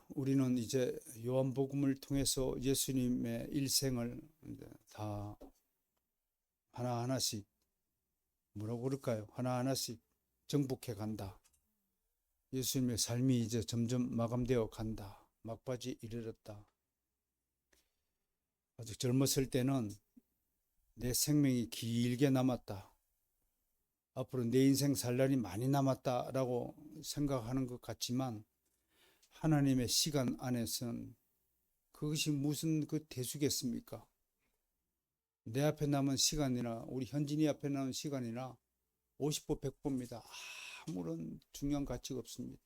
우리는 이제 요한복음을 통해서 예수님의 일생을 이제 다 하나하나씩 뭐라고 그럴까요? 하나하나씩 정복해 간다. 예수님의 삶이 이제 점점 마감되어 간다. 막바지 이르렀다. 아직 젊었을 때는 내 생명이 길게 남았다. 앞으로 내 인생 살 날이 많이 남았다라고 생각하는 것 같지만 하나님의 시간 안에서는 그것이 무슨 그 대수겠습니까? 내 앞에 남은 시간이나 우리 현진이 앞에 남은 시간이나 50보 100보입니다. 아무런 중요한 가치가 없습니다.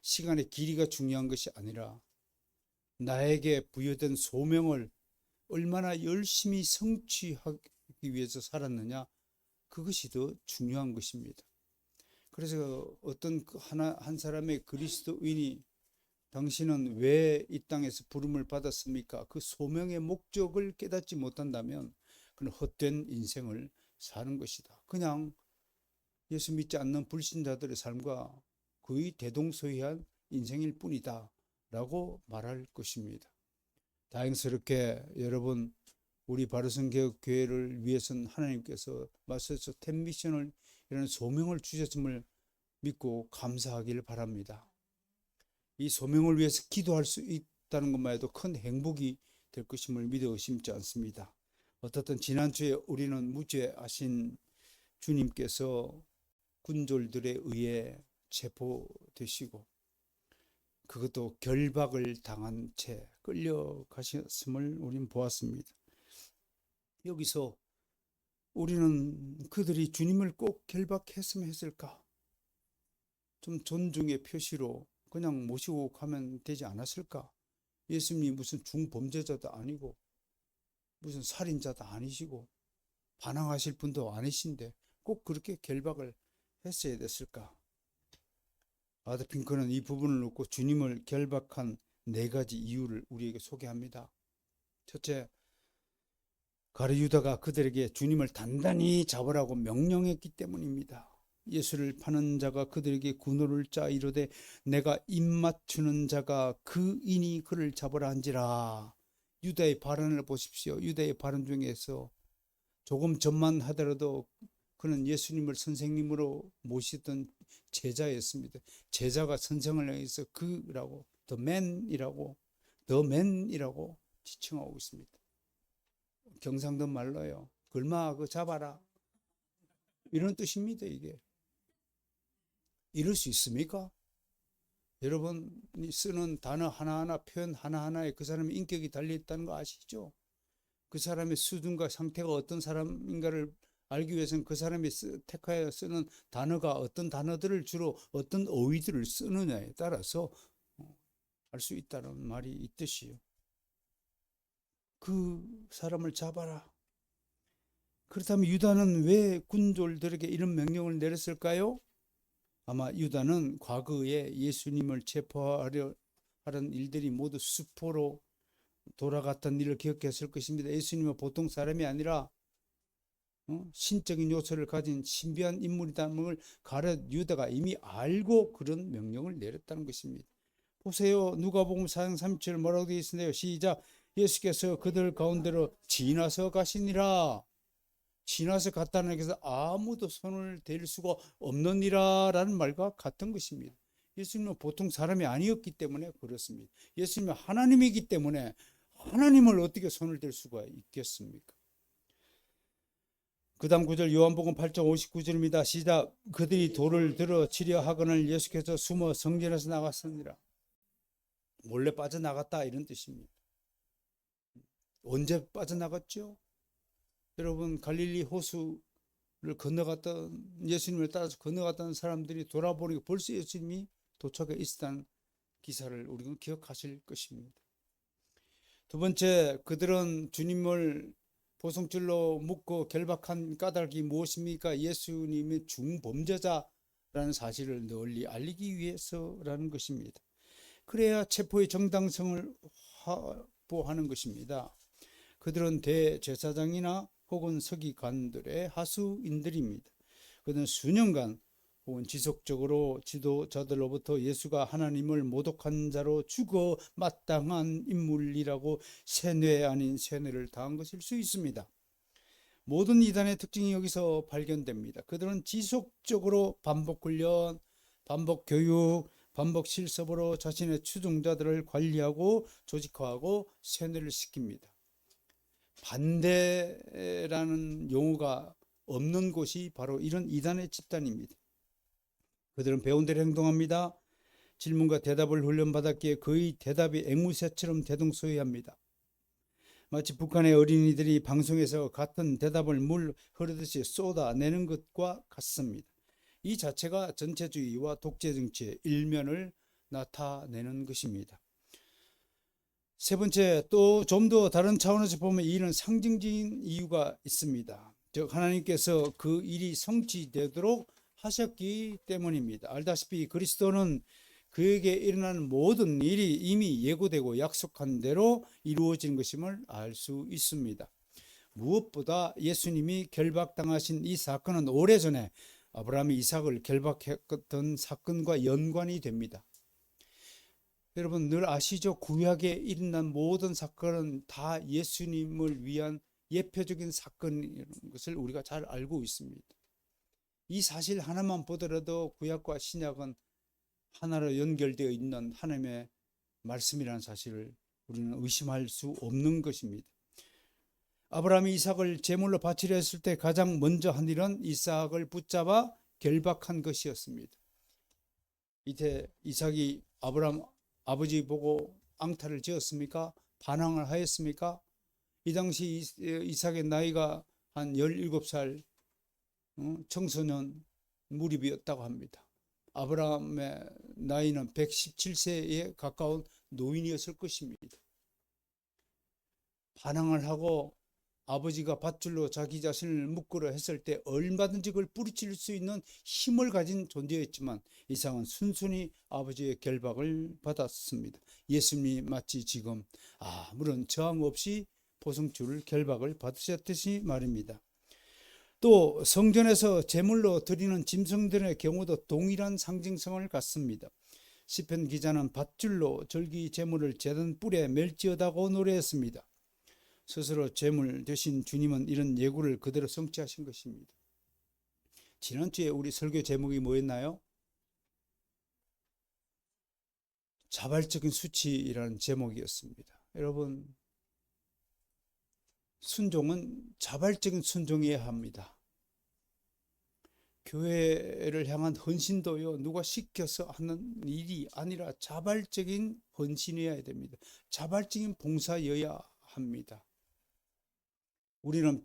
시간의 길이가 중요한 것이 아니라 나에게 부여된 소명을 얼마나 열심히 성취하기 위해서 살았느냐, 그것이 더 중요한 것입니다. 그래서 어떤 한 사람의 그리스도인이 당신은 왜 이 땅에서 부름을 받았습니까? 그 소명의 목적을 깨닫지 못한다면 그는 헛된 인생을 사는 것이다. 그냥 예수 믿지 않는 불신자들의 삶과 거의 대동소이한 인생일 뿐이다 라고 말할 것입니다. 다행스럽게 여러분, 우리 바르선교회를 위해서는 하나님께서 마스터 텐미션을 이런 소명을 주셨음을 믿고 감사하기를 바랍니다. 이 소명을 위해서 기도할 수 있다는 것만 해도 큰 행복이 될 것임을 믿어 의심치 않습니다. 어떻든 지난주에 우리는 무죄하신 주님께서 군졸들에 의해 체포되시고 그것도 결박을 당한 채 끌려가셨음을 우리는 보았습니다. 여기서 우리는 그들이 주님을 꼭 결박했으면 했을까? 좀 존중의 표시로 그냥 모시고 가면 되지 않았을까? 예수님이 무슨 중범죄자도 아니고 무슨 살인자도 아니시고 반항하실 분도 아니신데 꼭 그렇게 결박을 했어야 됐을까? 아더 핑크는 이 부분을 놓고 주님을 결박한 4가지 이유를 우리에게 소개합니다. 첫째, 가룟 유다가 그들에게 주님을 단단히 잡으라고 명령했기 때문입니다. 예수를 파는 자가 그들에게 군호를 짜 이르되 내가 입맞추는 자가 그이니 그를 잡으라 한지라. 유다의 발언을 보십시오. 유다의 발언 중에서 조금 전만 하더라도 그는 예수님을 선생님으로 모시던 제자였습니다. 제자가 선생을 향해서 그라고 the man이라고 지칭하고 있습니다. 경상도 말로요. 걸마 그 잡아라. 이런 뜻입니다. 이게. 이럴 수 있습니까? 여러분이 쓰는 단어 하나하나, 표현 하나하나에 그 사람의 인격이 달려있다는 거 아시죠? 그 사람의 수준과 상태가 어떤 사람인가를 알기 위해서는 그 사람이 택하여 쓰는 단어가 어떤 단어들을 주로 어떤 어휘들을 쓰느냐에 따라서 알 수 있다는 말이 있듯이요. 그 사람을 잡아라. 그렇다면 유다는 왜 군졸들에게 이런 명령을 내렸을까요? 아마 유다는 과거에 예수님을 체포하려 하는 일들이 모두 수포로 돌아갔던 일을 기억했을 것입니다. 예수님은 보통 사람이 아니라 신적인 요소를 가진 신비한 인물이라는 걸 가룟 유다가 이미 알고 그런 명령을 내렸다는 것입니다. 보세요. 누가복음 4장 37 뭐라고 되어 있으네요. 시작. 예수께서 그들 가운데로 지나서 가시니라. 지나서 갔다는 것은 아무도 손을 댈 수가 없느니라 라는 말과 같은 것입니다. 예수님은 보통 사람이 아니었기 때문에 그렇습니다. 예수님은 하나님이기 때문에 하나님을 어떻게 손을 댈 수가 있겠습니까? 그 다음 구절 요한복음 8장 59절입니다. 시작. 그들이 돌을 들어 치려 하거늘 예수께서 숨어 성전에서 나갔습니다. 몰래 빠져나갔다 이런 뜻입니다. 언제 빠져나갔죠? 여러분, 갈릴리 호수를 건너갔던, 예수님을 따라서 건너갔던 사람들이 돌아보니까 벌써 예수님이 도착해 있었다는 기사를 우리는 기억하실 것입니다. 두 번째, 그들은 주님을 보송줄로 묶고 결박한 까닭이 무엇입니까? 예수님이 중범죄자라는 사실을 널리 알리기 위해서라는 것입니다. 그래야 체포의 정당성을 확보하는 것입니다. 그들은 대제사장이나 혹은 서기관들의 하수인들입니다. 그들은 수년간 혹은 지속적으로 지도자들로부터 예수가 하나님을 모독한 자로 죽어 마땅한 인물이라고 세뇌 아닌 세뇌를 당한 것일 수 있습니다. 모든 이단의 특징이 여기서 발견됩니다. 그들은 지속적으로 반복 훈련, 반복 교육, 반복 실습으로 자신의 추종자들을 관리하고 조직화하고 세뇌를 시킵니다. 반대라는 용어가 없는 곳이 바로 이런 이단의 집단입니다. 그들은 배운 대로 행동합니다. 질문과 대답을 훈련받았기에 그의 대답이 앵무새처럼 대동소이합니다. 마치 북한의 어린이들이 방송에서 같은 대답을 물 흐르듯이 쏟아내는 것과 같습니다. 이 자체가 전체주의와 독재 정치의 일면을 나타내는 것입니다. 세 번째, 또 좀 더 다른 차원에서 보면 이 일은 상징적인 이유가 있습니다. 즉 하나님께서 그 일이 성취되도록 하셨기 때문입니다. 알다시피 그리스도는 그에게 일어나는 모든 일이 이미 예고되고 약속한 대로 이루어진 것임을 알 수 있습니다. 무엇보다 예수님이 결박당하신 이 사건은 오래전에 아브라함이 이삭을 결박했던 사건과 연관이 됩니다. 여러분 늘 아시죠? 구약에 일어난 모든 사건은 다 예수님을 위한 예표적인 사건이라는 것을 우리가 잘 알고 있습니다. 이 사실 하나만 보더라도 구약과 신약은 하나로 연결되어 있는 하나님의 말씀이라는 사실을 우리는 의심할 수 없는 것입니다. 아브라함이 이삭을 제물로 바치려 했을 때 가장 먼저 한 일은 이삭을 붙잡아 결박한 것이었습니다. 이때 이삭이 아브라함 아버지 보고 앙탈을 지었습니까? 반항을 하였습니까? 이 당시 이삭의 나이가 한 17살 청소년 무립이었다고 합니다. 아브라함의 나이는 117세에 가까운 노인이었을 것입니다. 반항을 하고 아버지가 밧줄로 자기 자신을 묶으려 했을 때 얼마든지 그걸 뿌리칠 수 있는 힘을 가진 존재였지만 이삭은 순순히 아버지의 결박을 받았습니다. 예수님이 마치 지금 아무런 저항 없이 보성주를 결박을 받으셨듯이 말입니다. 또 성전에서 제물로 드리는 짐승들의 경우도 동일한 상징성을 갖습니다. 시편 기자는 밧줄로 절기 제물을 제단 뿔에 멜지어다고 노래했습니다. 스스로 제물 되신 주님은 이런 예고를 그대로 성취하신 것입니다. 지난주에 우리 설교 제목이 뭐였나요? 자발적인 수치라는 제목이었습니다. 여러분, 순종은 자발적인 순종이어야 합니다. 교회를 향한 헌신도요, 누가 시켜서 하는 일이 아니라 자발적인 헌신이어야 됩니다. 자발적인 봉사여야 합니다. 우리는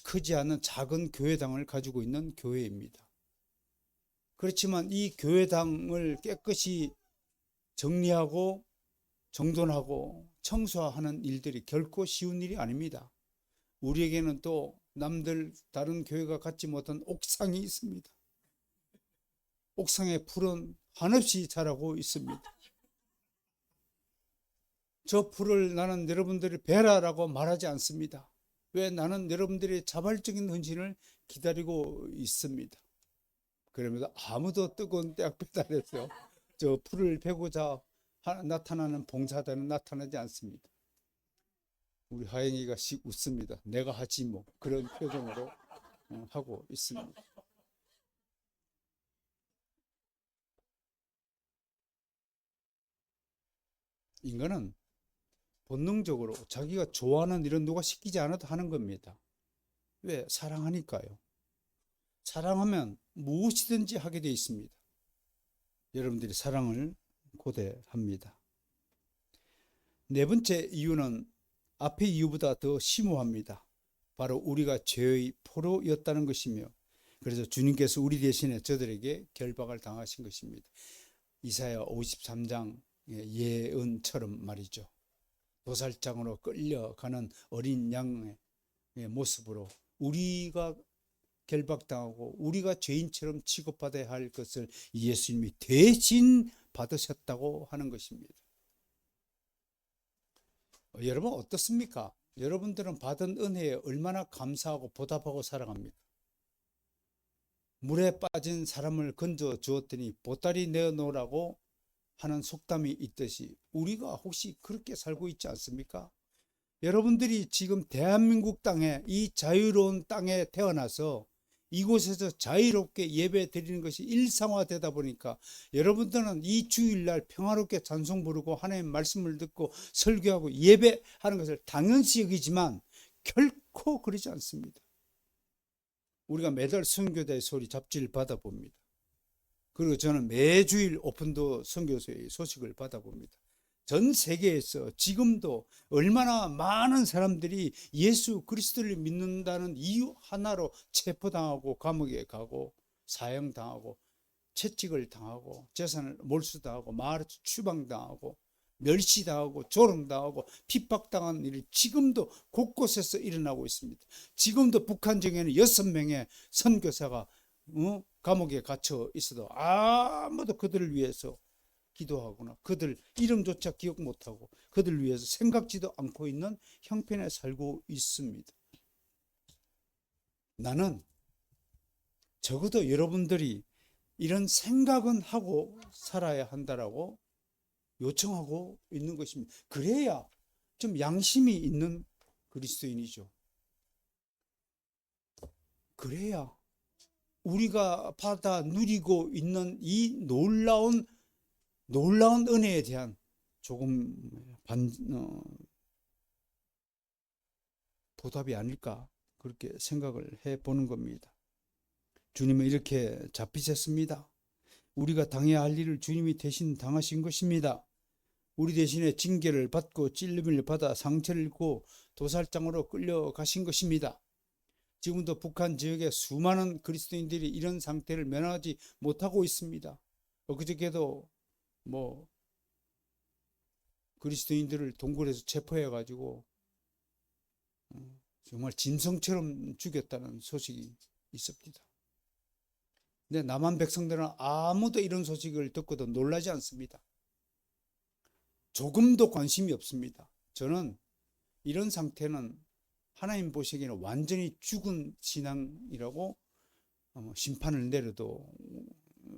크지 않은 작은 교회당을 가지고 있는 교회입니다. 그렇지만 이 교회당을 깨끗이 정리하고 정돈하고 청소하는 일들이 결코 쉬운 일이 아닙니다. 우리에게는 또 남들 다른 교회가 갖지 못한 옥상이 있습니다. 옥상에 풀은 한없이 자라고 있습니다. 저 풀을 나는 여러분들이 베라라고 말하지 않습니다. 왜? 나는 여러분들의 자발적인 헌신을 기다리고 있습니다. 그러면서 아무도 뜨거운 떼약볕 저 풀을 베고자 나타나는 봉사자는 나타나지 않습니다. 우리 하영이가 웃습니다. 내가 하지 뭐, 그런 표정으로 하고 있습니다. 인간은 본능적으로 자기가 좋아하는 일은 누가 시키지 않아도 하는 겁니다. 왜? 사랑하니까요. 사랑하면 무엇이든지 하게 되어 있습니다. 여러분들이 사랑을 고대합니다. 네 번째 이유는 앞의 이유보다 더 심오합니다. 바로 우리가 죄의 포로였다는 것이며, 그래서 주님께서 우리 대신에 저들에게 결박을 당하신 것입니다. 이사야 53장 예언처럼 말이죠. 도살장으로 끌려가는 어린 양의 모습으로 우리가 결박당하고 우리가 죄인처럼 취급받아야 할 것을 예수님이 대신 받으셨다고 하는 것입니다. 여러분 어떻습니까? 여러분들은 받은 은혜에 얼마나 감사하고 보답하고 살아갑니까? 물에 빠진 사람을 건져 주었더니 보따리 내어놓으라고 하는 속담이 있듯이 우리가 혹시 그렇게 살고 있지 않습니까? 여러분들이 지금 대한민국 땅에, 이 자유로운 땅에 태어나서 이곳에서 자유롭게 예배 드리는 것이 일상화되다 보니까 여러분들은 이 주일날 평화롭게 찬송 부르고 하나님의 말씀을 듣고 설교하고 예배하는 것을 당연시 여기지만 결코 그러지 않습니다. 우리가 매달 선교대 소리 잡지를 받아봅니다. 그리고 저는 매주일 오픈도 선교소의 소식을 받아봅니다. 전 세계에서 지금도 얼마나 많은 사람들이 예수 그리스도를 믿는다는 이유 하나로 체포당하고 감옥에 가고 사형당하고 채찍을 당하고 재산을 몰수당하고 마을에서 추방당하고 멸시당하고 조롱당하고 핍박당하는 일이 지금도 곳곳에서 일어나고 있습니다. 지금도 북한 정에는 6명의 선교사가 감옥에 갇혀 있어도 아무도 그들을 위해서 기도하거나 그들 이름조차 기억 못하고 그들을 위해서 생각지도 않고 있는 형편에 살고 있습니다. 나는 적어도 여러분들이 이런 생각은 하고 살아야 한다라고 요청하고 있는 것입니다. 그래야 좀 양심이 있는 그리스도인이죠. 그래야 우리가 받아 누리고 있는 이 놀라운 은혜에 대한 조금 보답이 아닐까 그렇게 생각을 해보는 겁니다. 주님은 이렇게 잡히셨습니다. 우리가 당해야 할 일을 주님이 대신 당하신 것입니다. 우리 대신에 징계를 받고 찔림을 받아 상처를 입고 도살장으로 끌려가신 것입니다. 지금도 북한 지역의 수많은 그리스도인들이 이런 상태를 면하지 못하고 있습니다. 엊그저께도 그리스도인들을 동굴에서 체포해가지고 정말 짐승처럼 죽였다는 소식이 있습니다. 근데 남한 백성들은 아무도 이런 소식을 듣고도 놀라지 않습니다. 조금도 관심이 없습니다. 저는 이런 상태는 하나님 보시기에는 완전히 죽은 신앙이라고 심판을 내려도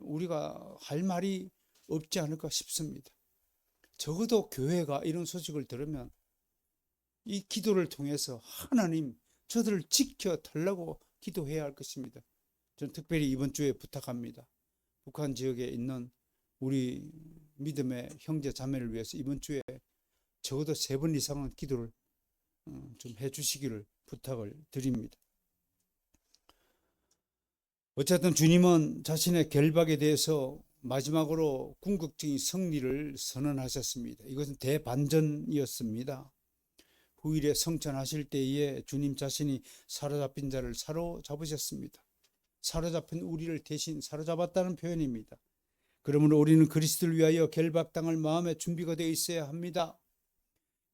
우리가 할 말이 없지 않을까 싶습니다. 적어도 교회가 이런 소식을 들으면 이 기도를 통해서 하나님 저들을 지켜달라고 기도해야 할 것입니다. 저는 특별히 이번 주에 부탁합니다. 북한 지역에 있는 우리 믿음의 형제 자매를 위해서 이번 주에 적어도 3번 이상은 기도를 좀 해주시기를 부탁을 드립니다. 어쨌든 주님은 자신의 결박에 대해서 마지막으로 궁극적인 승리를 선언하셨습니다. 이것은 대반전이었습니다. 후일에 성천하실 때에 주님 자신이 사로잡힌 자를 사로잡으셨습니다. 사로잡힌 우리를 대신 사로잡았다는 표현입니다. 그러므로 우리는 그리스도를 위하여 결박당할 마음의 준비가 되어 있어야 합니다.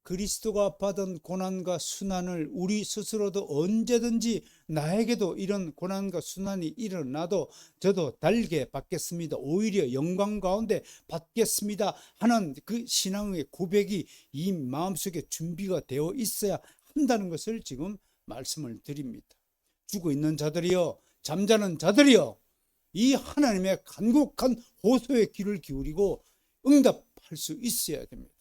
그리스도가 받은 고난과 순환을 우리 스스로도 언제든지 나에게도 이런 고난과 순환이 일어나도 저도 달게 받겠습니다. 오히려 영광 가운데 받겠습니다 하는 그 신앙의 고백이 이 마음속에 준비가 되어 있어야 한다는 것을 지금 말씀을 드립니다. 죽어 있는 자들이여, 잠자는 자들이여, 이 하나님의 간곡한 호소에 귀를 기울이고 응답할 수 있어야 됩니다.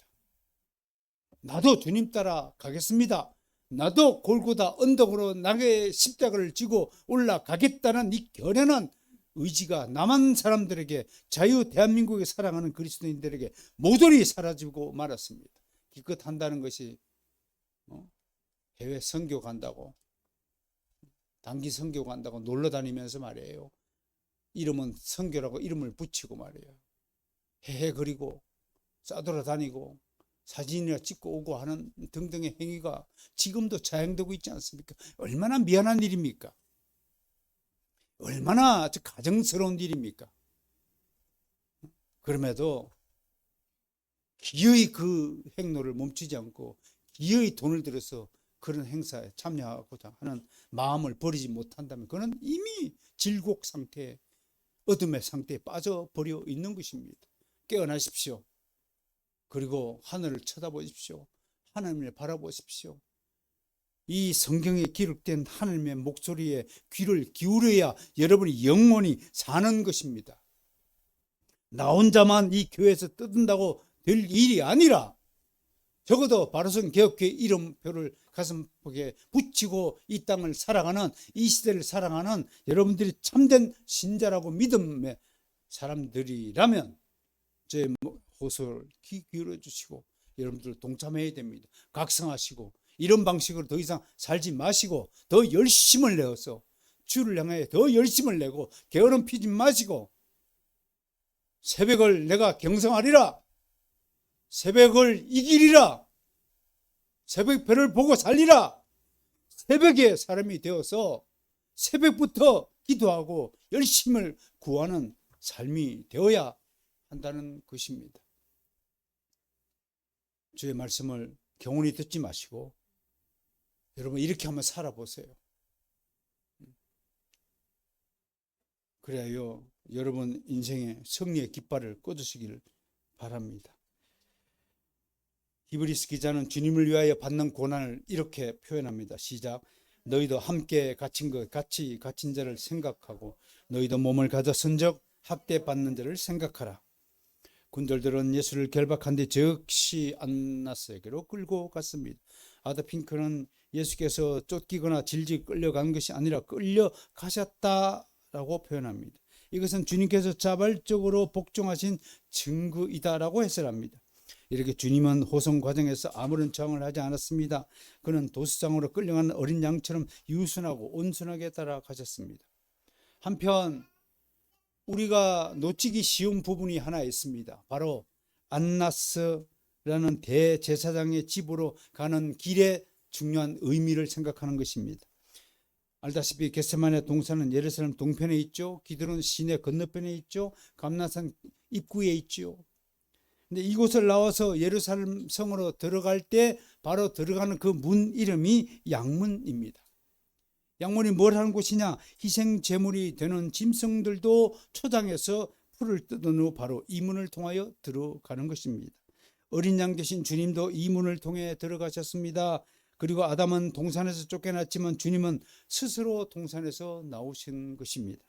나도 주님 따라 가겠습니다. 나도 골고다 언덕으로 나의 십자가를 지고 올라가겠다는 이 결연한 의지가 남한 사람들에게, 자유 대한민국에 사랑하는 그리스도인들에게 모조리 사라지고 말았습니다. 기껏 한다는 것이 해외 선교 간다고, 단기 선교 간다고 놀러 다니면서 말이에요. 이름은 선교라고 이름을 붙이고 말이에요. 헤헤 그리고 싸돌아다니고 사진이나 찍고 오고 하는 등등의 행위가 지금도 자행되고 있지 않습니까? 얼마나 미안한 일입니까? 얼마나 가정스러운 일입니까? 그럼에도 기어이 그 행로를 멈추지 않고 기어이 돈을 들여서 그런 행사에 참여하고자 하는 마음을 버리지 못한다면 그는 이미 질곡 상태에, 어둠의 상태에 빠져버려 있는 것입니다. 깨어나십시오. 그리고 하늘을 쳐다보십시오. 하나님을 바라보십시오. 이 성경에 기록된 하나님의 목소리에 귀를 기울여야 여러분이 영원히 사는 것입니다. 나 혼자만 이 교회에서 뜯는다고 될 일이 아니라 적어도 바로선 개혁교회 이름표를 가슴팍에 붙이고 이 땅을 사랑하는, 이 시대를 사랑하는 여러분들이 참된 신자라고 믿음의 사람들이라면 제 호소를 귀 기울여 주시고 여러분들 동참해야 됩니다. 각성하시고 이런 방식으로 더 이상 살지 마시고 더 열심을 내어서 주를 향해 더 열심을 내고 게으름 피지 마시고 새벽을 내가 경성하리라, 새벽을 이기리라, 새벽별을 보고 살리라, 새벽에 사람이 되어서 새벽부터 기도하고 열심을 구하는 삶이 되어야 한다는 것입니다. 주의 말씀을 경운히 듣지 마시고 여러분 이렇게 한번 살아보세요. 그래야 여러분 인생의 승리의 깃발을 꽂으시기를 바랍니다. 히브리스 기자는 주님을 위하여 받는 고난을 이렇게 표현합니다. 시작. 너희도 함께 갇힌 것 같이 갇힌 자를 생각하고 너희도 몸을 가졌은즉 학대받는 자를 생각하라. 군졸들은 예수를 결박한 뒤 즉시 안나스에게로 끌고 갔습니다. 아더 핑크는 예수께서 쫓기거나 질질 끌려간 것이 아니라 끌려가셨다라고 표현합니다. 이것은 주님께서 자발적으로 복종하신 증거이다라고 해설합니다. 이렇게 주님은 호송 과정에서 아무런 저항을 하지 않았습니다. 그는 도수장으로 끌려가는 어린 양처럼 유순하고 온순하게 따라가셨습니다. 한편 우리가 놓치기 쉬운 부분이 하나 있습니다. 바로 안나스라는 대제사장의 집으로 가는 길의 중요한 의미를 생각하는 것입니다. 알다시피 겟세마네 동산은 예루살렘 동편에 있죠. 기드론 시내 건너편에 있죠. 감나산 입구에 있죠. 근데 이곳을 나와서 예루살렘 성으로 들어갈 때 바로 들어가는 그 문 이름이 양문입니다. 양문이 뭘 하는 곳이냐? 희생 제물이 되는 짐승들도 초장에서 풀을 뜯은 후 바로 이 문을 통하여 들어가는 것입니다. 어린 양 되신 주님도 이 문을 통해 들어가셨습니다. 그리고 아담은 동산에서 쫓겨났지만 주님은 스스로 동산에서 나오신 것입니다.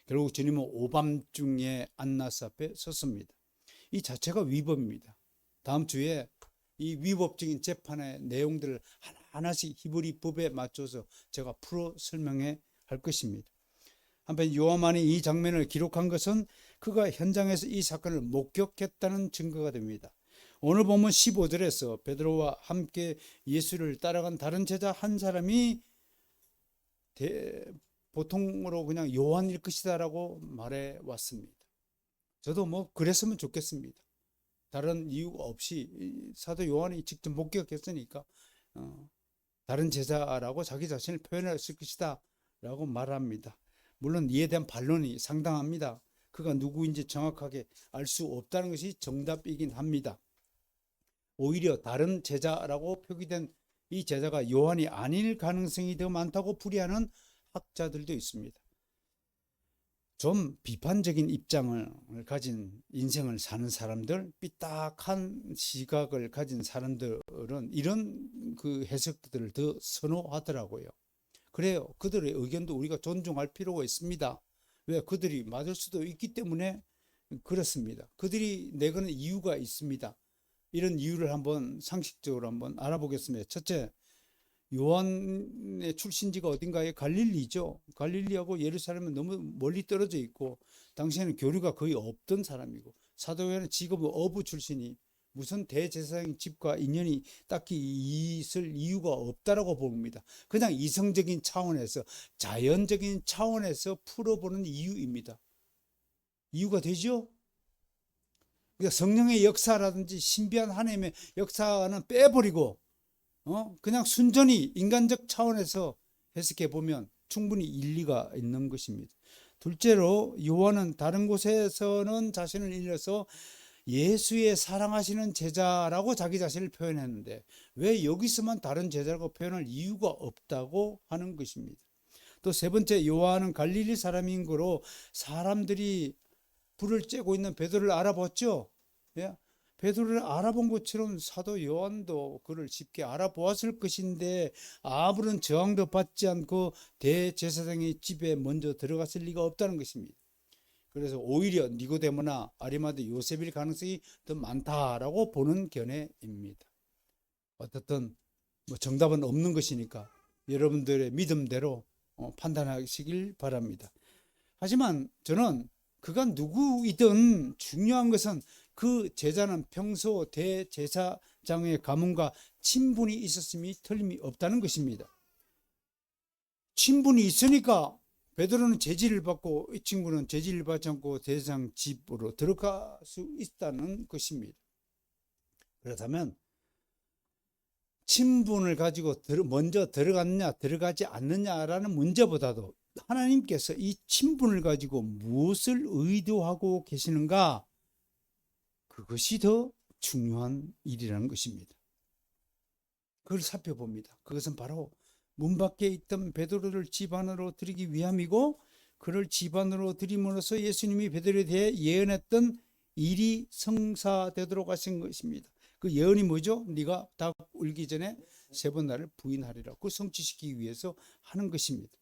결국 주님은 오밤중에 안나스 앞에 섰습니다. 이 자체가 위법입니다. 다음 주에 이 위법적인 재판의 내용들을 하나하나씩 히브리 법에 맞춰서 제가 풀어 설명해 할 것입니다. 한편 요한만이 이 장면을 기록한 것은 그가 현장에서 이 사건을 목격했다는 증거가 됩니다. 오늘 보면 15절에서 베드로와 함께 예수를 따라간 다른 제자 한 사람이 보통으로 그냥 요한일 것이다라고 말해 왔습니다. 저도 뭐 그랬으면 좋겠습니다. 다른 이유가 없이 사도 요한이 직접 목격했으니까 다른 제자라고 자기 자신을 표현했을 것이다 라고 말합니다. 물론 이에 대한 반론이 상당합니다. 그가 누구인지 정확하게 알 수 없다는 것이 정답이긴 합니다. 오히려 다른 제자라고 표기된 이 제자가 요한이 아닐 가능성이 더 많다고 풀이하는 학자들도 있습니다. 좀 비판적인 입장을 가진 인생을 사는 사람들, 삐딱한 시각을 가진 사람들은 이런 그 해석들을 더 선호하더라고요. 그래요. 그들의 의견도 우리가 존중할 필요가 있습니다. 왜? 그들이 맞을 수도 있기 때문에 그렇습니다. 그들이 내거는 이유가 있습니다. 이런 이유를 한번 상식적으로 한번 알아보겠습니다. 첫째, 요한의 출신지가 어딘가에 갈릴리죠. 갈릴리하고 예루살렘은 너무 멀리 떨어져 있고 당시에는 교류가 거의 없던 사람이고 사도 요한은 직업은 어부 출신이 무슨 대제사장 집과 인연이 딱히 있을 이유가 없다라고 봅니다. 그냥 이성적인 차원에서 자연적인 차원에서 풀어보는 이유입니다. 이유가 되죠? 그러니까 성령의 역사라든지 신비한 하나님의 역사는 빼버리고 그냥 순전히 인간적 차원에서 해석해 보면 충분히 일리가 있는 것입니다. 둘째로 요한은 다른 곳에서는 자신을 일러서 예수의 사랑하시는 제자라고 자기 자신을 표현했는데 왜 여기서만 다른 제자라고 표현할 이유가 없다고 하는 것입니다. 또 세 번째, 요한은 갈릴리 사람인 거로 사람들이 불을 쬐고 있는 베드로를 알아봤죠. 예? 베드로를 알아본 것처럼 사도 요한도 그를 쉽게 알아보았을 것인데 아무런 저항도 받지 않고 대제사장의 집에 먼저 들어갔을 리가 없다는 것입니다. 그래서 오히려 니고데모나 아리마대 요셉일 가능성이 더 많다라고 보는 견해입니다. 어떻든 뭐 정답은 없는 것이니까 여러분들의 믿음대로 판단하시길 바랍니다. 하지만 저는 그가 누구이든 중요한 것은 그 제자는 평소 대제사장의 가문과 친분이 있었음이 틀림이 없다는 것입니다. 친분이 있으니까 베드로는 제지를 받고 이 친구는 제지를 받지 않고 대제사장 집으로 들어갈 수 있다는 것입니다. 그렇다면 친분을 가지고 먼저 들어갔느냐 들어가지 않느냐라는 문제보다도 하나님께서 이 친분을 가지고 무엇을 의도하고 계시는가, 그것이 더 중요한 일이라는 것입니다. 그걸 살펴봅니다. 그것은 바로 문 밖에 있던 베드로를 집 안으로 들이기 위함이고, 그를 집 안으로 들임으로써 예수님이 베드로에 대해 예언했던 일이 성사되도록 하신 것입니다. 그 예언이 뭐죠? 네가 닭 울기 전에 3번 나를 부인하리라. 그걸 성취시키기 위해서 하는 것입니다.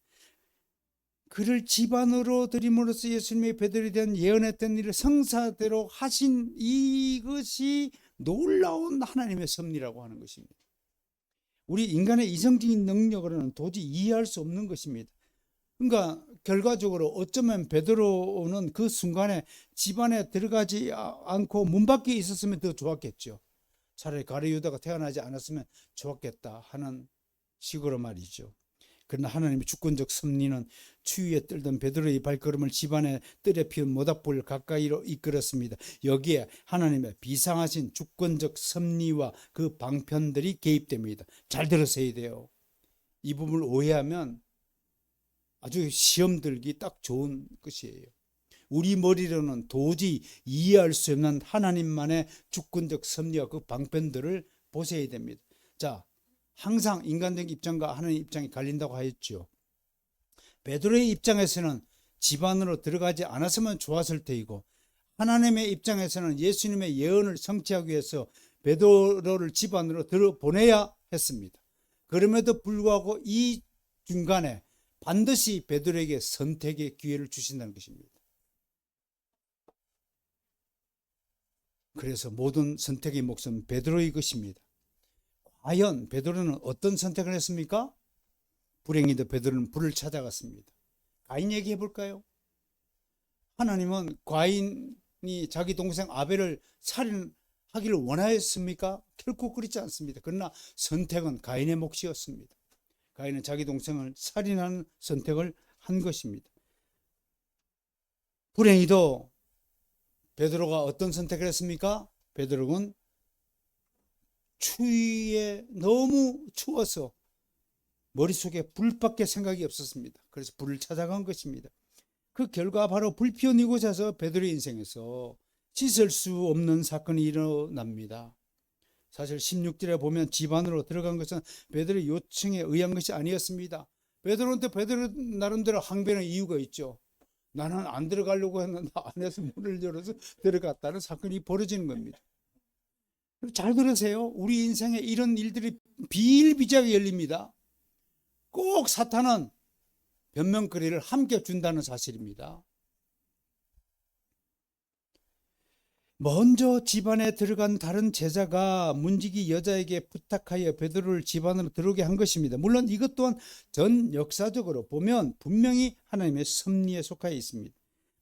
그를 집 안으로 들임으로써 예수님이 베드로에 대한 예언했던 일을 성사되도록 하신 이것이 놀라운 하나님의 섭리라고 하는 것입니다. 우리 인간의 이성적인 능력으로는 도저히 이해할 수 없는 것입니다. 그러니까 결과적으로 어쩌면 베드로는 그 순간에 집 안에 들어가지 않고 문 밖에 있었으면 더 좋았겠죠. 차라리 가룟 유다가 태어나지 않았으면 좋았겠다 하는 식으로 말이죠. 그러나 하나님의 주권적 섭리는 추위에 떨던 베드로의 발걸음을 집안에 뜰에 피운 모닥불 가까이로 이끌었습니다. 여기에 하나님의 비상하신 주권적 섭리와 그 방편들이 개입됩니다. 잘 들으셔야 돼요. 이 부분을 오해하면 아주 시험 들기 딱 좋은 것이에요. 우리 머리로는 도저히 이해할 수 없는 하나님만의 주권적 섭리와 그 방편들을 보셔야 됩니다. 자, 항상 인간적 입장과 하나님의 입장이 갈린다고 하였죠. 베드로의 입장에서는 집 안으로 들어가지 않았으면 좋았을 테이고, 하나님의 입장에서는 예수님의 예언을 성취하기 위해서 베드로를 집 안으로 들어보내야 했습니다. 그럼에도 불구하고 이 중간에 반드시 베드로에게 선택의 기회를 주신다는 것입니다. 그래서 모든 선택의 몫은 베드로의 것입니다. 과연 베드로는 어떤 선택을 했습니까? 불행히도 베드로는 불을 찾아갔습니다. 가인 얘기해 볼까요? 하나님은 가인이 자기 동생 아벨을 살인하기를 원하였습니까? 결코 그렇지 않습니다. 그러나 선택은 가인의 몫이었습니다. 가인은 자기 동생을 살인하는 선택을 한 것입니다. 불행히도 베드로가 어떤 선택을 했습니까? 베드로는 추위에 너무 추워서 머릿속에 불밖에 생각이 없었습니다. 그래서 불을 찾아간 것입니다. 그 결과 바로 불 피운 이곳에서 베드로의 인생에서 씻을 수 없는 사건이 일어납니다. 사실 16절에 보면 집 안으로 들어간 것은 베드로의 요청에 의한 것이 아니었습니다. 베드로한테 베드로 나름대로 항변의 이유가 있죠. 나는 안 들어가려고 했는데 안에서 문을 열어서 들어갔다는 사건이 벌어지는 겁니다. 잘 들으세요. 우리 인생에 이런 일들이 비일비재하게 열립니다. 꼭 사탄은 변명거리를 함께 준다는 사실입니다. 먼저 집안에 들어간 다른 제자가 문지기 여자에게 부탁하여 베드로를 집안으로 들어오게 한 것입니다. 물론 이것 또한 전 역사적으로 보면 분명히 하나님의 섭리에 속하여 있습니다.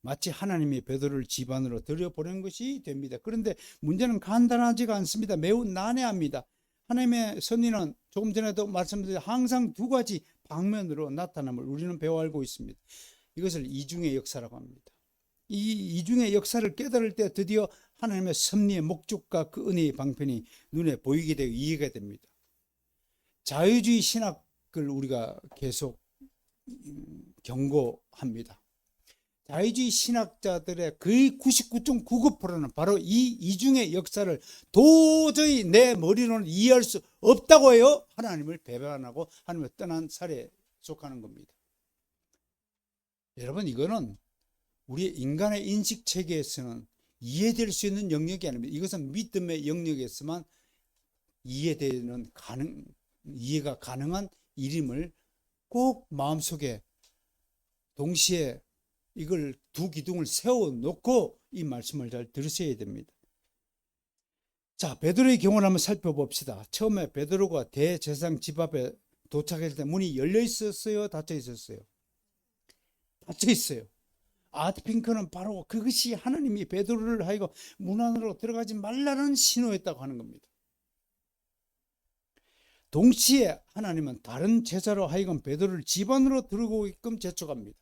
마치 하나님이 베드로를 집안으로 들여보낸 것이 됩니다. 그런데 문제는 간단하지가 않습니다. 매우 난해합니다. 하나님의 섭리는 조금 전에도 말씀드린 항상 2가지 방면으로 나타남을 우리는 배워 알고 있습니다. 이것을 이중의 역사라고 합니다. 이 이중의 역사를 깨달을 때 드디어 하나님의 섭리의 목적과 그 은혜의 방편이 눈에 보이게 되고 이해가 됩니다. 자유주의 신학을 우리가 계속 경고합니다. 자유주의 신학자들의 거의 99.99%는 바로 이 이중의 역사를 도저히 내 머리로는 이해할 수 없다고 해요. 하나님을 배반하고 하나님을 떠난 사례에 속하는 겁니다. 여러분, 이거는 우리의 인간의 인식 체계에서는 이해될 수 있는 영역이 아닙니다. 이것은 믿음의 영역에서만 이해가 가능한 일임을 꼭 마음속에 동시에 이걸 두 기둥을 세워놓고 이 말씀을 잘 들으셔야 됩니다. 자, 베드로의 경우를 한번 살펴봅시다. 처음에 베드로가 대제사장 집 앞에 도착했을 때 문이 열려 있었어요? 닫혀 있었어요? 닫혀 있어요. 아드핑크는 바로 그것이 하나님이 베드로를 하여금 문 안으로 들어가지 말라는 신호였다고 하는 겁니다. 동시에 하나님은 다른 제자로 하여금 베드로를 집 안으로 들어오게끔 재촉합니다.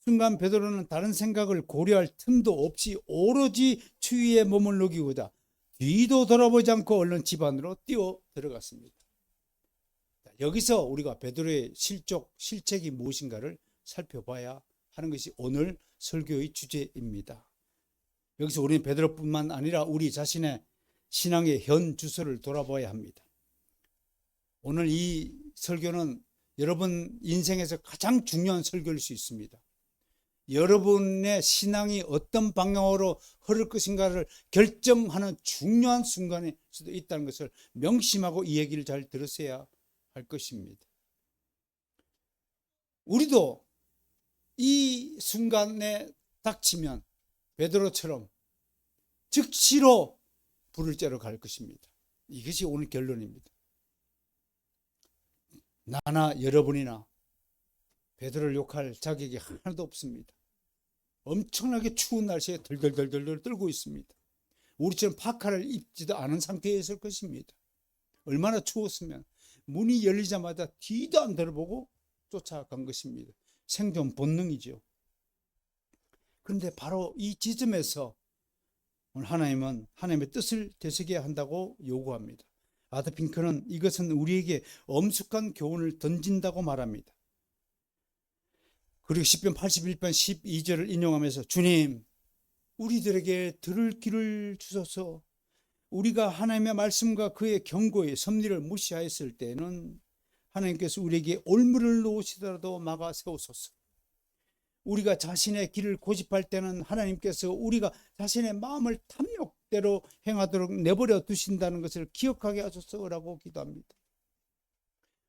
순간 베드로는 다른 생각을 고려할 틈도 없이 오로지 주위에 몸을 녹이고자 뒤도 돌아보지 않고 얼른 집 안으로 뛰어 들어갔습니다. 여기서 우리가 베드로의 실책이 무엇인가를 살펴봐야 하는 것이 오늘 설교의 주제입니다. 여기서 우리는 베드로뿐만 아니라 우리 자신의 신앙의 현 주소를 돌아봐야 합니다. 오늘 이 설교는 여러분 인생에서 가장 중요한 설교일 수 있습니다. 여러분의 신앙이 어떤 방향으로 흐를 것인가를 결정하는 중요한 순간일 수도 있다는 것을 명심하고 이 얘기를 잘 들으셔야 할 것입니다. 우리도 이 순간에 닥치면 베드로처럼 즉시로 불을 쬐러 갈 것입니다. 이것이 오늘 결론입니다. 나나 여러분이나 베드로를 욕할 자격이 하나도 없습니다. 엄청나게 추운 날씨에 덜덜덜덜 떨고 있습니다. 우리처럼 파카를 입지도 않은 상태에 있을 것입니다. 얼마나 추웠으면 문이 열리자마자 뒤도 안 돌아보고 쫓아간 것입니다. 생존 본능이죠. 그런데 바로 이 지점에서 오늘 하나님은 하나님의 뜻을 되새겨야 한다고 요구합니다. 아드핑크는 이것은 우리에게 엄숙한 교훈을 던진다고 말합니다. 그리고 시편 81편 12절을 인용하면서 주님, 우리들에게 들을 귀를 주소서. 우리가 하나님의 말씀과 그의 경고의 섭리를 무시하였을 때는 하나님께서 우리에게 올무를 놓으시더라도 막아 세우소서. 우리가 자신의 길을 고집할 때는 하나님께서 우리가 자신의 마음을 탐욕대로 행하도록 내버려 두신다는 것을 기억하게 하소서라고 기도합니다.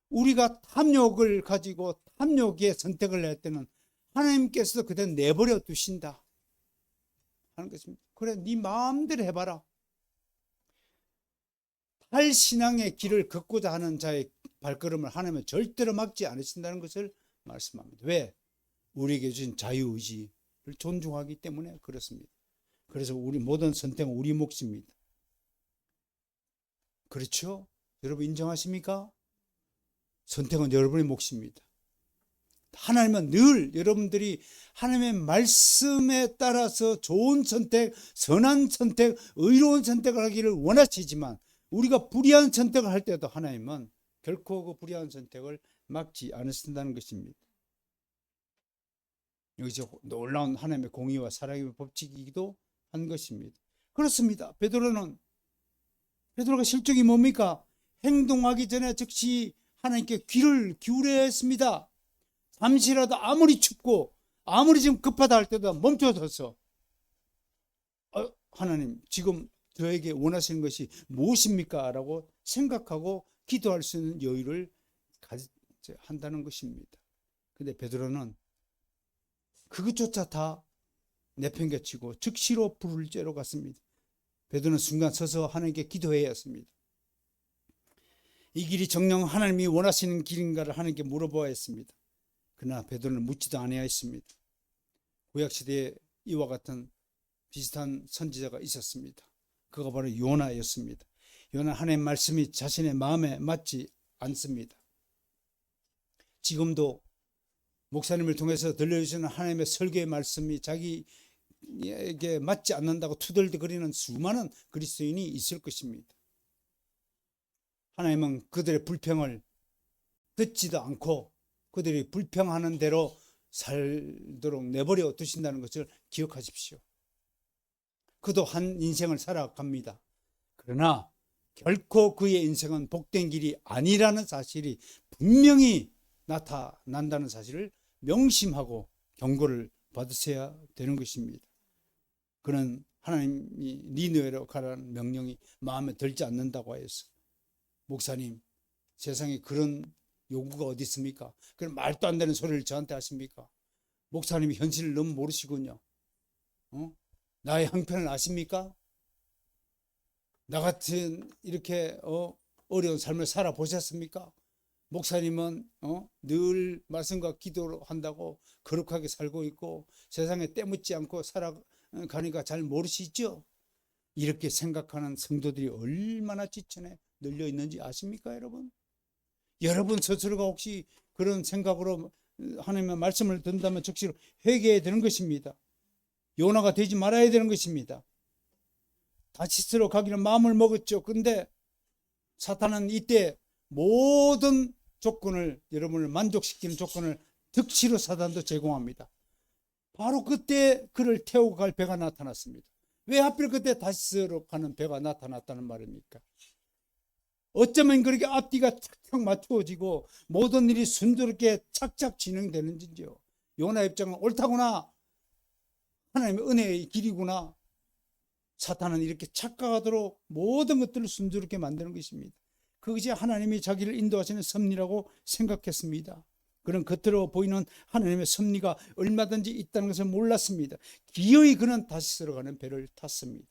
우리가 탐욕을 가지고 탐욕의 선택을 할 때는 하나님께서도 그대로 내버려 두신다 하는 것입니다. 그래, 네 마음대로 해봐라. 탈신앙의 길을 걷고자 하는 자의 발걸음을 하나님은 절대로 막지 않으신다는 것을 말씀합니다. 왜? 우리에게 주신 자유의지를 존중하기 때문에 그렇습니다. 그래서 우리 모든 선택은 우리 몫입니다. 그렇죠? 여러분 인정하십니까? 선택은 여러분의 몫입니다. 하나님은 늘 여러분들이 하나님의 말씀에 따라서 좋은 선택, 선한 선택, 의로운 선택을 하기를 원하시지만 우리가 불의한 선택을 할 때도 하나님은 결코 그 불의한 선택을 막지 않으신다는 것입니다. 여기서 놀라운 하나님의 공의와 사랑의 법칙이기도 한 것입니다. 그렇습니다. 베드로가 실적이 뭡니까? 행동하기 전에 즉시 하나님께 귀를 기울여야 했습니다. 잠시라도 아무리 춥고 아무리 지금 급하다 할 때도 멈춰서서 하나님 지금 저에게 원하시는 것이 무엇입니까? 라고 생각하고 기도할 수 있는 여유를 한다는 것입니다. 근데 베드로는 그것조차 다 내팽개치고 즉시로 불을 쬐러 갔습니다. 베드로는 순간 서서 하나님께 기도해야 했습니다. 이 길이 정녕 하나님이 원하시는 길인가를 하나님께 물어보아야 했습니다. 그러나 베드로는 묻지도 아니하였습니다. 구약시대에 이와 같은 비슷한 선지자가 있었습니다. 그가 바로 요나였습니다. 요나 하나님의 말씀이 자신의 마음에 맞지 않습니다. 지금도 목사님을 통해서 들려주시는 하나님의 설교의 말씀이 자기에게 맞지 않는다고 투덜거리는 수많은 그리스도인이 있을 것입니다. 하나님은 그들의 불평을 듣지도 않고 그들이 불평하는 대로 살도록 내버려 두신다는 것을 기억하십시오. 그도 한 인생을 살아갑니다. 그러나 결코 그의 인생은 복된 길이 아니라는 사실이 분명히 나타난다는 사실을 명심하고 경고를 받으셔야 되는 것입니다. 그는 하나님이 니느웨로 가라는 명령이 마음에 들지 않는다고 하였어. 목사님, 세상에 그런 요구가 어디 있습니까? 그런 말도 안 되는 소리를 저한테 하십니까? 목사님이 현실을 너무 모르시군요. 나의 형편을 아십니까? 나 같은 이렇게 어려운 삶을 살아보셨습니까? 목사님은 늘 말씀과 기도를 한다고 거룩하게 살고 있고 세상에 때묻지 않고 살아가니까 잘 모르시죠? 이렇게 생각하는 성도들이 얼마나 지천에 널려 있는지 아십니까, 여러분? 여러분 스스로가 혹시 그런 생각으로 하나님의 말씀을 듣는다면 즉시 회개해야 되는 것입니다. 요나가 되지 말아야 되는 것입니다. 다시스로 가기를 마음을 먹었죠. 근데 사탄은 이때 모든 조건을, 여러분을 만족시키는 조건을 득치로 사단도 제공합니다. 바로 그때 그를 태우고 갈 배가 나타났습니다. 왜 하필 그때 다시스로 가는 배가 나타났다는 말입니까? 어쩌면 그렇게 앞뒤가 착착 맞추어지고 모든 일이 순조롭게 착착 진행되는지요. 요나 입장은 옳다구나, 하나님의 은혜의 길이구나. 사탄은 이렇게 착각하도록 모든 것들을 순조롭게 만드는 것입니다. 그것이 하나님이 자기를 인도하시는 섭리라고 생각했습니다. 그런 겉으로 보이는 하나님의 섭리가 얼마든지 있다는 것을 몰랐습니다. 기어이 그는 다시스로 가는 배를 탔습니다.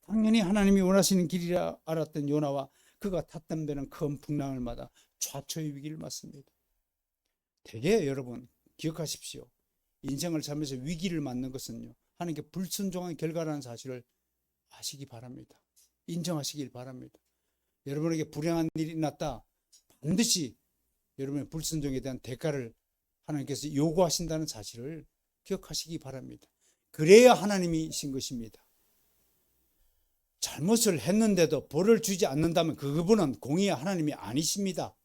당연히 하나님이 원하시는 길이라 알았던 요나와 그가 탔던 배는 큰 풍랑을 맞아 좌초의 위기를 맞습니다. 되게 여러분 기억하십시오. 인생을 살면서 위기를 맞는 것은요, 하나님께 불순종한 결과라는 사실을 아시기 바랍니다. 인정하시길 바랍니다. 여러분에게 불행한 일이 났다, 반드시 여러분의 불순종에 대한 대가를 하나님께서 요구하신다는 사실을 기억하시기 바랍니다. 그래야 하나님이신 것입니다. 잘못을 했는데도 벌을 주지 않는다면 그분은 공의의 하나님이 아니십니다.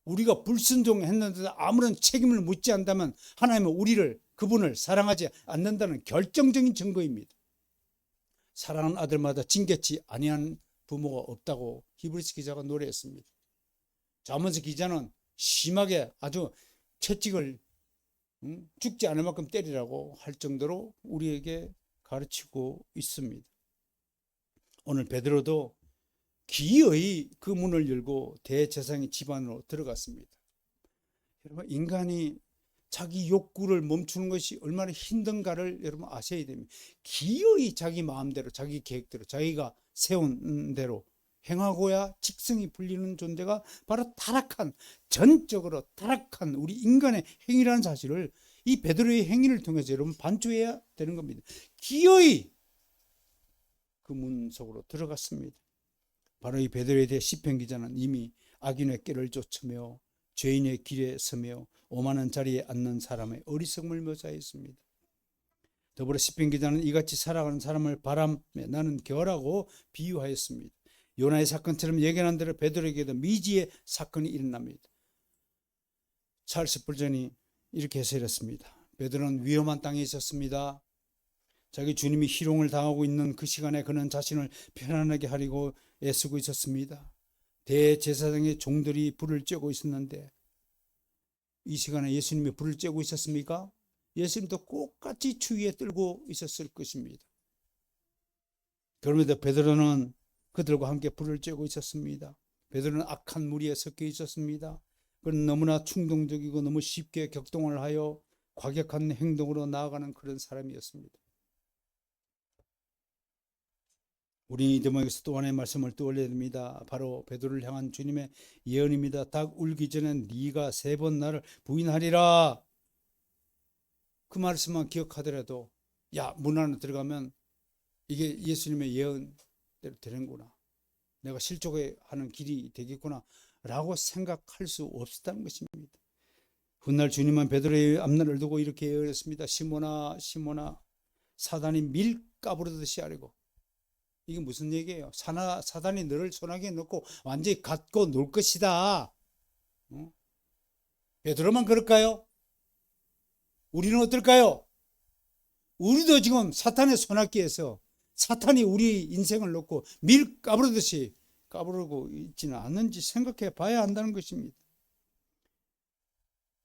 우리가 불순종했는데도 아무런 책임을 묻지 않는다면 하나님은 그분을 사랑하지 않는다는 결정적인 증거입니다. 사랑하는 아들마다 징계치 아니한 부모가 없다고 히브리서 기자가 노래했습니다. 잠언서 기자는 심하게 아주 채찍을 죽지 않을 만큼 때리라고 할 정도로 우리에게 가르치고 있습니다. 오늘 베드로도 기어이 그 문을 열고 대제사장의 집안으로 들어갔습니다. 여러분, 인간이 자기 욕구를 멈추는 것이 얼마나 힘든가를 여러분 아셔야 됩니다. 기어이 자기 마음대로, 자기 계획대로, 자기가 세운 대로 행하고야 직성이 풀리는 존재가 바로 전적으로 타락한 우리 인간의 행위라는 사실을 이 베드로의 행위를 통해서 여러분 반추해야 되는 겁니다. 기어이 그 문 속으로 들어갔습니다. 바로 이 베드로에 대해 시편 기자는 이미 악인의 꾀를 쫓으며 죄인의 길에 서며 오만한 자리에 앉는 사람의 어리석음을 묘사했습니다. 더불어 시편 기자는 이같이 살아가는 사람을 바람에 나는 겨라고 비유하였습니다. 요나의 사건처럼 예견한 대로 베드로에게도 미지의 사건이 일어납니다. 찰스 스펄전이 이렇게 해설했습니다. 베드로는 위험한 땅에 있었습니다. 자기 주님이 희롱을 당하고 있는 그 시간에 그는 자신을 편안하게 하려고 애쓰고 있었습니다. 대제사장의 종들이 불을 쬐고 있었는데 이 시간에 예수님이 불을 쬐고 있었습니까? 예수님도 똑같이 추위에 떨고 있었을 것입니다. 그럼에도 베드로는 그들과 함께 불을 쬐고 있었습니다. 베드로는 악한 무리에 섞여 있었습니다. 그는 너무나 충동적이고 너무 쉽게 격동을 하여 과격한 행동으로 나아가는 그런 사람이었습니다. 우리 이드모에게서 또 하나의 말씀을 떠올려야 됩니다. 바로 베드로를 향한 주님의 예언입니다. 닭 울기 전에 네가 3번 나를 부인하리라. 그 말씀만 기억하더라도 문 안에 들어가면 이게 예수님의 예언대로 되는구나, 내가 실족하는 길이 되겠구나 라고 생각할 수 없었다는 것입니다. 훗날 주님은 베드로의 앞날을 두고 이렇게 예언했습니다. 시몬아 시몬아, 사단이 밀 까부르듯이 하려고. 이게 무슨 얘기예요? 사단이 너를 소나기에 넣고 완전히 갖고 놀 것이다. 베드로만 그럴까요? 우리는 어떨까요? 우리도 지금 사탄의 손아귀에서 사탄이 우리 인생을 놓고 밀 까부르듯이 까부르고 있지는 않는지 생각해 봐야 한다는 것입니다.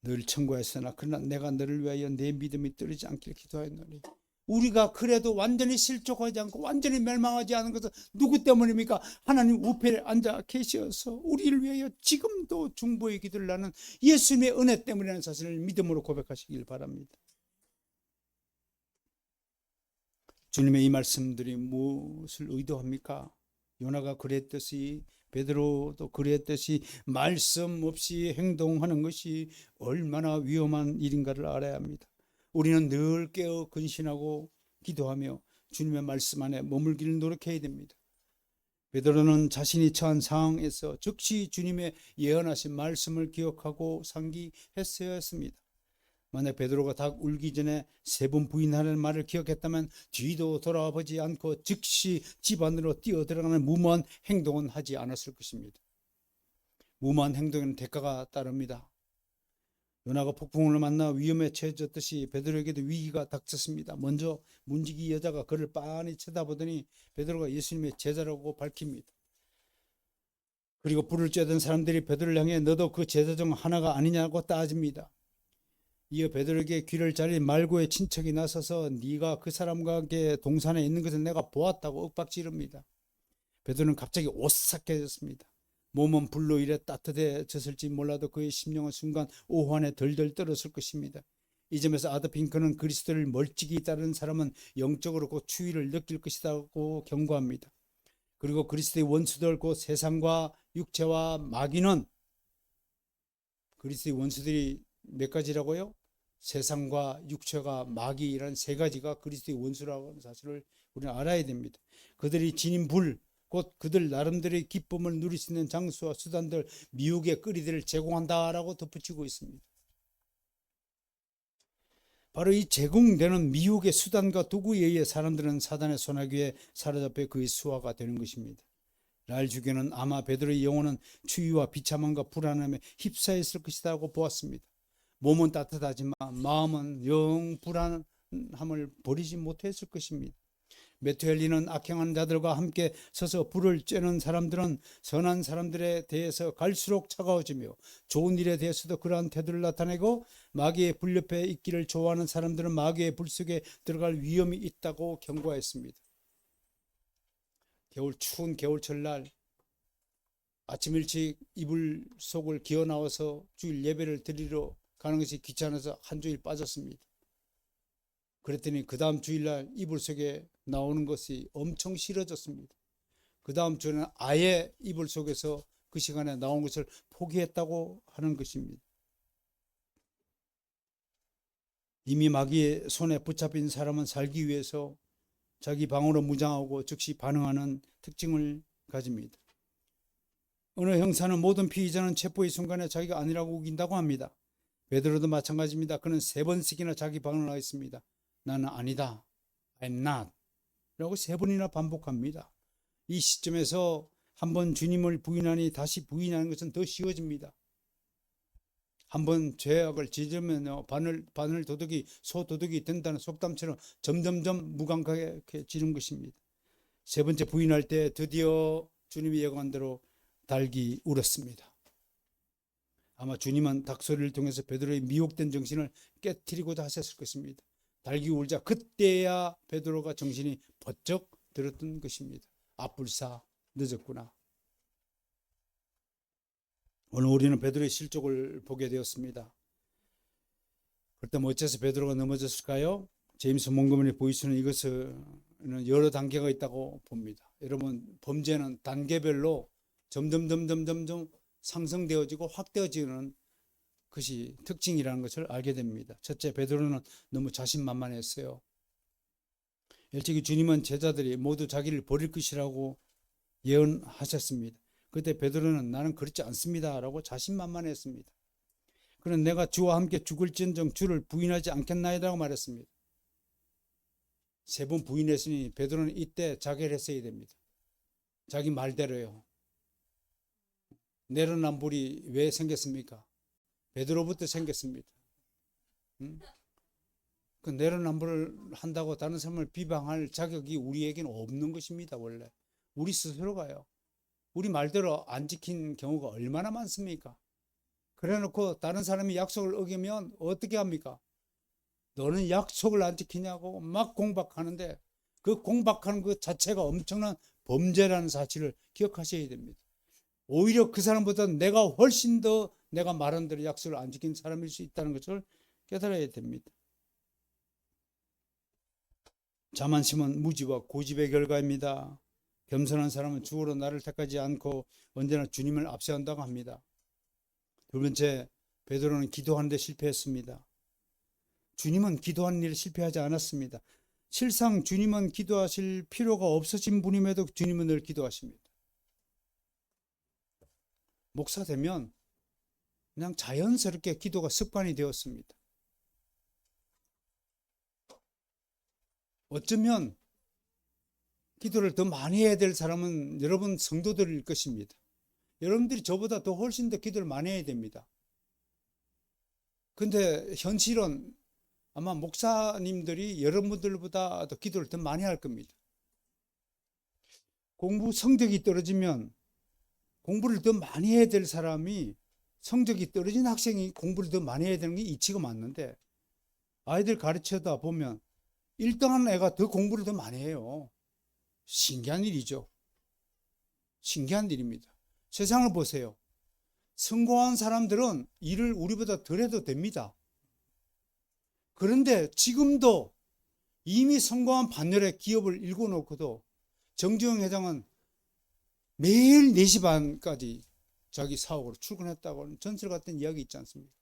늘 청구했으나 그러나 내가 너를 위하여 내 믿음이 떨어지지 않기를 기도하였노니. 우리가 그래도 완전히 실족하지 않고 완전히 멸망하지 않은 것은 누구 때문입니까? 하나님 우편에 앉아 계셔서 우리를 위하여 지금도 중보의 기도를 하는 예수님의 은혜 때문이라는 사실을 믿음으로 고백하시길 바랍니다. 주님의 이 말씀들이 무엇을 의도합니까? 요나가 그랬듯이 베드로도 그랬듯이 말씀 없이 행동하는 것이 얼마나 위험한 일인가를 알아야 합니다. 우리는 늘 깨어 근신하고 기도하며 주님의 말씀 안에 머물기를 노력해야 됩니다. 베드로는 자신이 처한 상황에서 즉시 주님의 예언하신 말씀을 기억하고 상기했어야 했습니다. 만약 베드로가 닭 울기 전에 3번 부인하는 말을 기억했다면 뒤도 돌아보지 않고 즉시 집 안으로 뛰어들어가는 무모한 행동은 하지 않았을 것입니다. 무모한 행동에는 대가가 따릅니다. 요나가 폭풍을 만나 위험에 처해졌듯이 베드로에게도 위기가 닥쳤습니다. 먼저 문지기 여자가 그를 빤히 쳐다보더니 베드로가 예수님의 제자라고 밝힙니다. 그리고 불을 쬐던 사람들이 베드로를 향해 너도 그 제자 중 하나가 아니냐고 따집니다. 이어 베드로에게 귀를 잘린 말고의 친척이 나서서 네가 그 사람과 함께 동산에 있는 것을 내가 보았다고 윽박지릅니다. 베드로는 갑자기 오싹해졌습니다. 몸은 불로 일에 따뜻해졌을지 몰라도 그의 심령은 순간 오한에 덜덜 떨었을 것입니다. 이 점에서 아더핑크는 그리스도를 멀찍이 따르는 사람은 영적으로 곧 추위를 느낄 것이라고 경고합니다. 그리고 그리스도의 원수들 곧 세상과 육체와 마귀는, 그리스도의 원수들이 몇 가지라고요? 세상과 육체가 마귀, 이런 3가지가 그리스도의 원수라고 하는 사실을 우리는 알아야 됩니다. 그들이 지닌 불, 곧 그들 나름대로의 기쁨을 누릴 수 있는 장수와 수단들, 미혹의 거리들을 제공한다라고 덧붙이고 있습니다. 바로 이 제공되는 미혹의 수단과 도구에 의해 사람들은 사단의 손아귀에 사로잡혀 그의 수하가 되는 것입니다. 날 주교는 아마 베드로의 영혼은 추위와 비참함과 불안함에 휩싸였을 것이라고 보았습니다. 몸은 따뜻하지만 마음은 영 불안함을 버리지 못했을 것입니다. 메투엘리는 악행하는 자들과 함께 서서 불을 쬐는 사람들은 선한 사람들에 대해서 갈수록 차가워지며 좋은 일에 대해서도 그러한 태도를 나타내고 마귀의 불 옆에 있기를 좋아하는 사람들은 마귀의 불 속에 들어갈 위험이 있다고 경고했습니다. 추운 겨울철 날 아침 일찍 이불 속을 기어 나와서 주일 예배를 드리러 가는 것이 귀찮아서 한 주일 빠졌습니다. 그랬더니 그 다음 주일날 이불 속에 나오는 것이 엄청 싫어졌습니다. 그 다음 주에는 아예 이불 속에서 그 시간에 나온 것을 포기했다고 하는 것입니다. 이미 마귀의 손에 붙잡힌 사람은 살기 위해서 자기 방어로 무장하고 즉시 반응하는 특징을 가집니다. 어느 형사는 모든 피의자는 체포의 순간에 자기가 아니라고 우긴다고 합니다. 베드로도 마찬가지입니다. 그는 3번씩이나 자기 반응을 하였습니다. 나는 아니다, I'm not 라고 3번이나 반복합니다. 이 시점에서 한번 주님을 부인하니 다시 부인하는 것은 더 쉬워집니다. 한번 죄악을 지으면 바늘 도둑이 소도둑이 된다는 속담처럼 점점점 무감각해지는 것입니다. 3번째 부인할 때 드디어 주님이 예고한 대로 닭이 울었습니다. 아마 주님은 닭소리를 통해서 베드로의 미혹된 정신을 깨트리고자 하셨을 것입니다. 닭이 울자 그때야 베드로가 정신이 번쩍 들었던 것입니다. 앞불사 늦었구나. 오늘 우리는 베드로의 실족을 보게 되었습니다. 그렇다면 어째서 베드로가 넘어졌을까요? 제임스 몽고머리 보이스는 이것은 여러 단계가 있다고 봅니다. 여러분, 범죄는 단계별로 점점 상승되어지고 확대어지는 것이 특징이라는 것을 알게 됩니다. 첫째, 베드로는 너무 자신만만했어요. 일찍이 주님은 제자들이 모두 자기를 버릴 것이라고 예언하셨습니다. 그때 베드로는 나는 그렇지 않습니다 라고 자신만만했습니다. 그는 내가 주와 함께 죽을지언정 주를 부인하지 않겠나이다라고 말했습니다. 3번 부인했으니 베드로는 이때 자결 했어야 됩니다. 자기 말대로요. 내로남불이 왜 생겼습니까? 베드로부터 생겼습니다. 그 내로남불을 한다고 다른 사람을 비방할 자격이 우리에게는 없는 것입니다. 원래 우리 스스로가요. 우리 말대로 안 지킨 경우가 얼마나 많습니까? 그래놓고 다른 사람이 약속을 어기면 어떻게 합니까? 너는 약속을 안 지키냐고 막 공박하는데 그 공박하는 것 자체가 엄청난 범죄라는 사실을 기억하셔야 됩니다. 오히려 그 사람보다 내가 훨씬 더 내가 말한 대로 약속을 안 지킨 사람일 수 있다는 것을 깨달아야 됩니다. 자만심은 무지와 고집의 결과입니다. 겸손한 사람은 죽으러 나를 택하지 않고 언제나 주님을 앞세운다고 합니다. 두 번째, 베드로는 기도하는데 실패했습니다. 주님은 기도하는 일에 실패하지 않았습니다. 실상 주님은 기도하실 필요가 없으신 분임에도 주님은 늘 기도하십니다. 목사 되면 그냥 자연스럽게 기도가 습관이 되었습니다. 어쩌면 기도를 더 많이 해야 될 사람은 여러분 성도들일 것입니다. 여러분들이 저보다 더 훨씬 더 기도를 많이 해야 됩니다. 근데 현실은 아마 목사님들이 여러분들보다 더 기도를 더 많이 할 겁니다. 공부 성적이 떨어지면 공부를 더 많이 해야 될 사람이 성적이 떨어진 학생이 공부를 더 많이 해야 되는 게 이치가 맞는데 아이들 가르치다 보면 1등하는 애가 더 공부를 더 많이 해요. 신기한 일이죠. 신기한 일입니다. 세상을 보세요. 성공한 사람들은 일을 우리보다 덜 해도 됩니다. 그런데 지금도 이미 성공한 반열에 기업을 일궈놓고도 정주영 회장은 매일 4시 반까지 자기 사옥으로 출근했다고 전설 같은 이야기 있지 않습니까?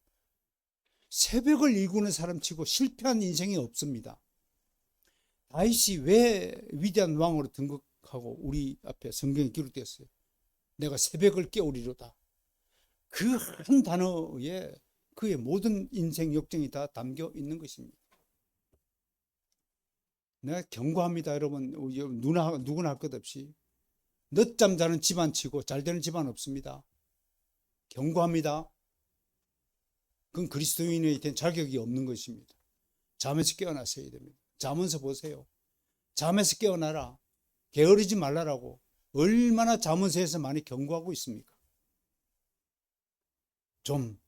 새벽을 일구는 사람치고 실패한 인생이 없습니다. 다윗이 왜 위대한 왕으로 등극하고 우리 앞에 성경에 기록되었어요? 내가 새벽을 깨우리로다. 그 한 단어에 그의 모든 인생 역정이 다 담겨 있는 것입니다. 내가 경고합니다, 여러분. 누구나 할 것 없이 늦잠 자는 집안 치고 잘 되는 집안 없습니다. 경고합니다. 그건 그리스도인에 대한 자격이 없는 것입니다. 잠에서 깨어나셔야 됩니다. 잠에서 보세요. 잠에서 깨어나라. 게으르지 말라라고 얼마나 잠언서에서 많이 경고하고 있습니까? 좀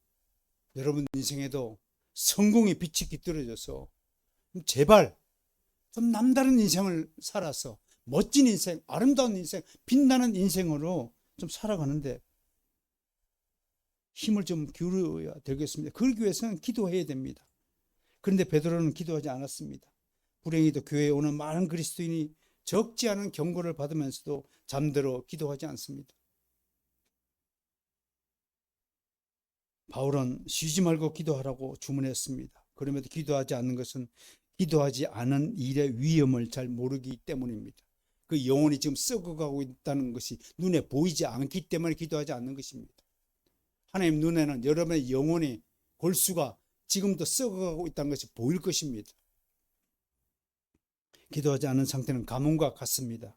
여러분 인생에도 성공의 빛이 깃들어져서 제발 좀 남다른 인생을 살아서 멋진 인생, 아름다운 인생, 빛나는 인생으로 좀 살아가는데 힘을 좀 기울여야 되겠습니다. 그러기 위해서는 기도해야 됩니다. 그런데 베드로는 기도하지 않았습니다. 불행히도 교회에 오는 많은 그리스도인이 적지 않은 경고를 받으면서도 잠들어 기도하지 않습니다. 바울은 쉬지 말고 기도하라고 주문했습니다. 그럼에도 기도하지 않는 것은 기도하지 않은 일의 위험을 잘 모르기 때문입니다. 그 영혼이 지금 썩어가고 있다는 것이 눈에 보이지 않기 때문에 기도하지 않는 것입니다. 하나님 눈에는 여러분의 영혼의 골수가 지금도 썩어가고 있다는 것이 보일 것입니다. 기도하지 않은 상태는 가뭄과 같습니다.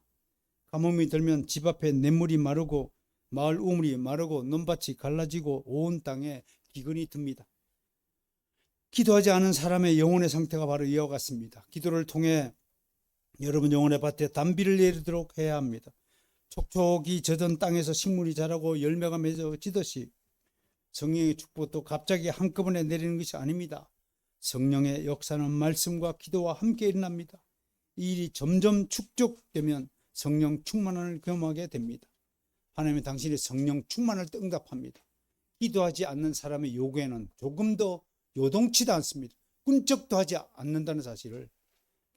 가뭄이 들면 집 앞에 냇물이 마르고 마을 우물이 마르고 논밭이 갈라지고 온 땅에 기근이 듭니다. 기도하지 않은 사람의 영혼의 상태가 바로 이와 같습니다. 기도를 통해 여러분 영혼의 밭에 단비를 내리도록 해야 합니다. 촉촉이 젖은 땅에서 식물이 자라고 열매가 맺어지듯이 성령의 축복도 갑자기 한꺼번에 내리는 것이 아닙니다. 성령의 역사는 말씀과 기도와 함께 일어납니다. 이 일이 점점 축적되면 성령 충만을 경험하게 됩니다. 하나님은 당신의 성령 충만을 응답합니다. 기도하지 않는 사람의 요구에는 조금도 요동치도 않습니다. 꿈쩍도 하지 않는다는 사실을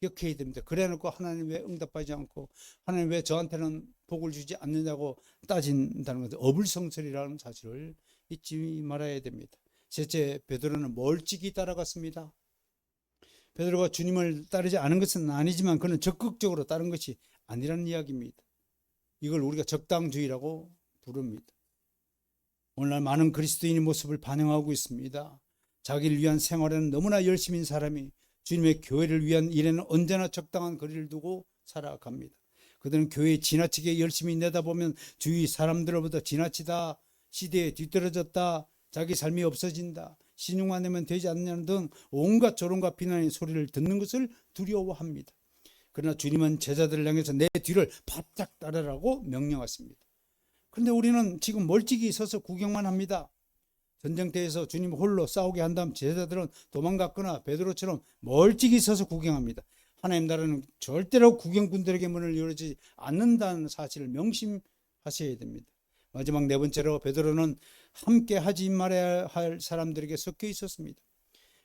기억해야 됩니다. 그래 놓고 하나님 왜 응답하지 않고 하나님 왜 저한테는 복을 주지 않느냐고 따진다는 것은 어불성설이라는 사실을 잊지 말아야 됩니다. 셋째, 베드로는 멀찍이 따라갔습니다. 베드로가 주님을 따르지 않은 것은 아니지만 그는 적극적으로 따른 것이 아니라는 이야기입니다. 이걸 우리가 적당주의라고 부릅니다. 오늘날 많은 그리스도인의 모습을 반영하고 있습니다. 자기를 위한 생활에는 너무나 열심인 사람이 주님의 교회를 위한 일에는 언제나 적당한 거리를 두고 살아갑니다. 그들은 교회에 지나치게 열심히 내다보면 주위 사람들로부터 지나치다, 시대에 뒤떨어졌다, 자기 삶이 없어진다, 신용만 내면 되지 않느냐는 등 온갖 조롱과 비난의 소리를 듣는 것을 두려워합니다. 그러나 주님은 제자들을 향해서 내 뒤를 바짝 따르라고 명령하십니다. 그런데 우리는 지금 멀찍이 서서 구경만 합니다. 전쟁터에서 주님 홀로 싸우게 한 다음 제자들은 도망갔거나 베드로처럼 멀찍이 서서 구경합니다. 하나님 나라는 절대로 구경꾼들에게 문을 열지 않는다는 사실을 명심하셔야 됩니다. 마지막 네 번째로 베드로는 함께 하지 말아야 할 사람들에게 섞여 있었습니다.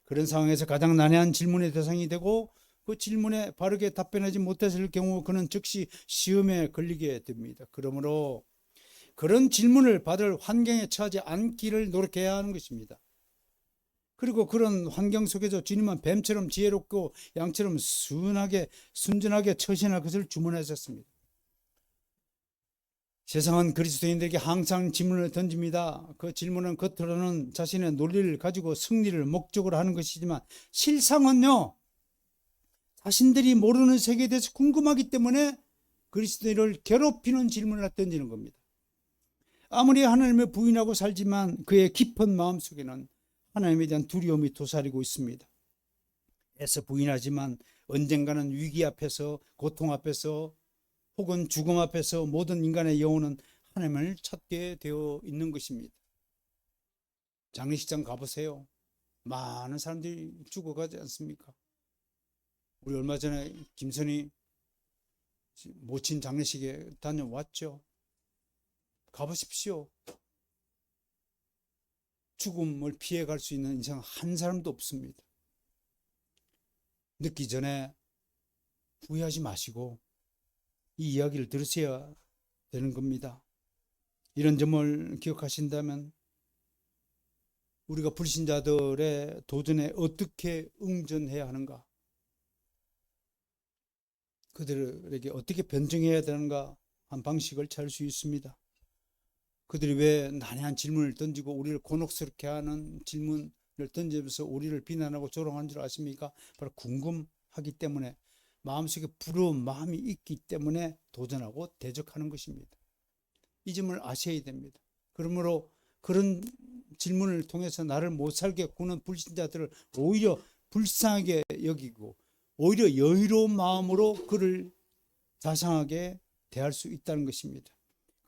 그런 상황에서 가장 난해한 질문의 대상이 되고 그 질문에 바르게 답변하지 못했을 경우 그는 즉시 시험에 걸리게 됩니다. 그러므로 그런 질문을 받을 환경에 처하지 않기를 노력해야 하는 것입니다. 그리고 그런 환경 속에서 주님은 뱀처럼 지혜롭고 양처럼 순전하게 처신할 것을 주문하셨습니다. 세상은 그리스도인들에게 항상 질문을 던집니다. 그 질문은 겉으로는 자신의 논리를 가지고 승리를 목적으로 하는 것이지만 실상은요, 자신들이 모르는 세계에 대해서 궁금하기 때문에 그리스도인을 괴롭히는 질문을 던지는 겁니다. 아무리 하나님을 부인하고 살지만 그의 깊은 마음속에는 하나님에 대한 두려움이 도사리고 있습니다. 애써 부인하지만 언젠가는 위기 앞에서, 고통 앞에서, 혹은 죽음 앞에서 모든 인간의 영혼은 하나님을 찾게 되어 있는 것입니다. 장례식장 가보세요. 많은 사람들이 죽어가지 않습니까? 우리 얼마 전에 김선희 모친 장례식에 다녀왔죠. 가보십시오. 죽음을 피해갈 수 있는 인생 한 사람도 없습니다. 늦기 전에 후회하지 마시고 이 이야기를 들으셔야 되는 겁니다. 이런 점을 기억하신다면 우리가 불신자들의 도전에 어떻게 응전해야 하는가, 그들에게 어떻게 변증해야 되는가 한 방식을 찾을 수 있습니다. 그들이 왜 난해한 질문을 던지고 우리를 곤혹스럽게 하는 질문을 던지면서 우리를 비난하고 조롱한 줄 아십니까? 바로 궁금하기 때문에, 마음속에 부러운 마음이 있기 때문에 도전하고 대적하는 것입니다. 이 점을 아셔야 됩니다. 그러므로 그런 질문을 통해서 나를 못 살게 구는 불신자들을 오히려 불쌍하게 여기고 오히려 여유로운 마음으로 그를 자상하게 대할 수 있다는 것입니다.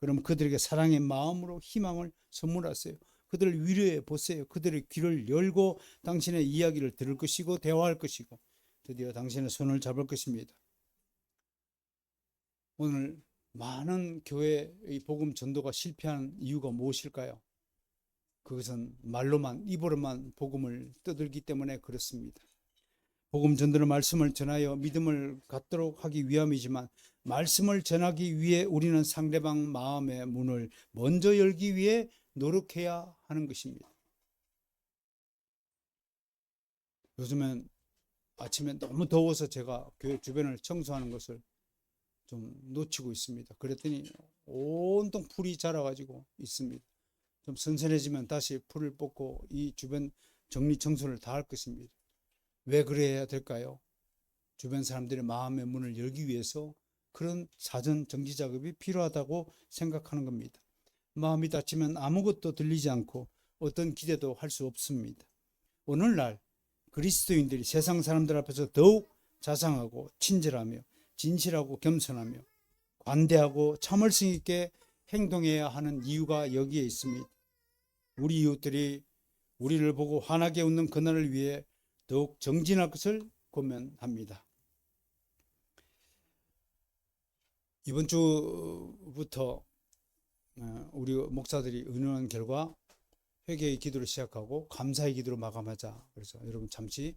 그럼 그들에게 사랑의 마음으로 희망을 선물하세요. 그들을 위로해 보세요. 그들의 귀를 열고 당신의 이야기를 들을 것이고 대화할 것이고 드디어 당신의 손을 잡을 것입니다. 오늘 많은 교회의 복음 전도가 실패한 이유가 무엇일까요? 그것은 말로만, 입으로만 복음을 떠들기 때문에 그렇습니다. 복음 전도는 말씀을 전하여 믿음을 갖도록 하기 위함이지만 말씀을 전하기 위해 우리는 상대방 마음의 문을 먼저 열기 위해 노력해야 하는 것입니다. 요즘엔 아침에 너무 더워서 제가 교회 주변을 청소하는 것을 좀 놓치고 있습니다. 그랬더니 온통 풀이 자라가지고 있습니다. 좀 선선해지면 다시 풀을 뽑고 이 주변 정리 청소를 다 할 것입니다. 왜 그래야 될까요? 주변 사람들의 마음의 문을 열기 위해서 그런 사전 정지 작업이 필요하다고 생각하는 겁니다. 마음이 닫히면 아무것도 들리지 않고 어떤 기대도 할 수 없습니다. 오늘날 그리스도인들이 세상 사람들 앞에서 더욱 자상하고 친절하며 진실하고 겸손하며 관대하고 참을성 있게 행동해야 하는 이유가 여기에 있습니다. 우리 이웃들이 우리를 보고 환하게 웃는 그날을 위해 더욱 정진할 것을 고면합니다. 이번 주부터 우리 목사들이 의논한 결과 회개의 기도를 시작하고 감사의 기도로 마감하자. 그래서 여러분 잠시